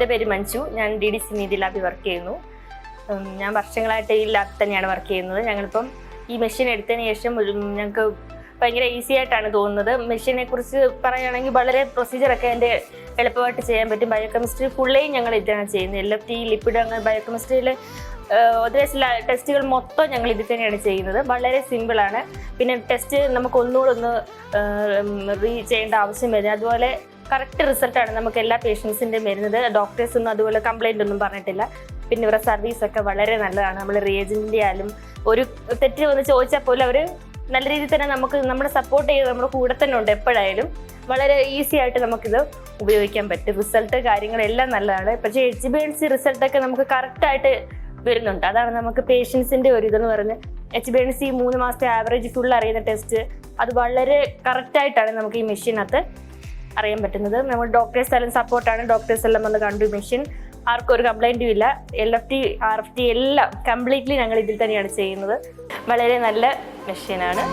എൻ്റെ പേര് മഞ്ജു. ഞാൻ DDC നീതി ലാബിൽ വർക്ക് ചെയ്യുന്നു. ഞാൻ വർഷങ്ങളായിട്ട് ഈ ലാബിൽ തന്നെയാണ് വർക്ക് ചെയ്യുന്നത്. ഞങ്ങളിപ്പം ഈ മെഷീൻ എടുത്തതിന് ശേഷം ഞങ്ങൾക്ക് ഭയങ്കര ഈസി ആയിട്ടാണ് തോന്നുന്നത്. മെഷീനെ കുറിച്ച് പറയുകയാണെങ്കിൽ വളരെ പ്രൊസീജിയറൊക്കെ എൻ്റെ എളുപ്പമായിട്ട് ചെയ്യാൻ പറ്റും. ബയോകെമിസ്ട്രി ഫുള്ളേയും ഞങ്ങൾ ഇതാണ് ചെയ്യുന്നത്. LFT, ലിപ്പിഡ്, അങ്ങനെ ബയോകെമിസ്ട്രിയിൽ ടെസ്റ്റുകൾ മൊത്തം ഞങ്ങൾ ഇതിൽ തന്നെയാണ് ചെയ്യുന്നത്. വളരെ സിമ്പിളാണ്. പിന്നെ ടെസ്റ്റ് നമുക്ക് ഒന്നുകൂടെ ചെയ്യേണ്ട ആവശ്യം വരുന്നത്. അതുപോലെ കറക്റ്റ് റിസൾട്ടാണ് നമുക്ക് എല്ലാ പേഷ്യൻസിൻ്റെയും വരുന്നത്. ഡോക്ടേഴ്സൊന്നും അതുപോലെ കംപ്ലൈൻ്റ് ഒന്നും പറഞ്ഞിട്ടില്ല. പിന്നെ ഇവരുടെ സർവീസൊക്കെ വളരെ നല്ലതാണ്. നമ്മൾ റിയേജൻ്റ് ആയാലും ഒരു തെറ്റ് വന്ന് ചോദിച്ചാൽ പോലും അവർ നല്ല രീതിയിൽ തന്നെ നമ്മളെ സപ്പോർട്ട് ചെയ്ത് നമ്മുടെ കൂടെ തന്നെ ഉണ്ട്. എപ്പോഴായാലും വളരെ ഈസി ആയിട്ട് നമുക്കിത് ഉപയോഗിക്കാൻ പറ്റും. റിസൾട്ട് കാര്യങ്ങളെല്ലാം നല്ലതാണ്. പക്ഷേ HbA1c റിസൾട്ടൊക്കെ നമുക്ക് കറക്റ്റായിട്ട് വരുന്നുണ്ട്. അതാണ് നമുക്ക് പേഷ്യൻസിൻ്റെ ഒരു ഇതെന്ന് പറഞ്ഞ് HbA1c 3 മാസത്തെ ആവറേജ് ഫുൾ അറിയുന്ന ടെസ്റ്റ് അത് വളരെ കറക്റ്റായിട്ടാണ് നമുക്ക് ഈ മെഷീനകത്ത് അറിയാൻ പറ്റുന്നത്. നമ്മൾ ഡോക്ടേഴ്സ് എല്ലാം സപ്പോർട്ടാണ്. ഡോക്ടേഴ്സ് എല്ലാം വന്ന് കണ്ടു. മെഷീൻ ആർക്കും ഒരു കംപ്ലൈൻറ്റും ഇല്ല. LFT, RFT എല്ലാം കംപ്ലീറ്റ്ലി ഞങ്ങൾ ഇതിൽ തന്നെയാണ് ചെയ്യുന്നത്. വളരെ നല്ല മെഷീനാണ്.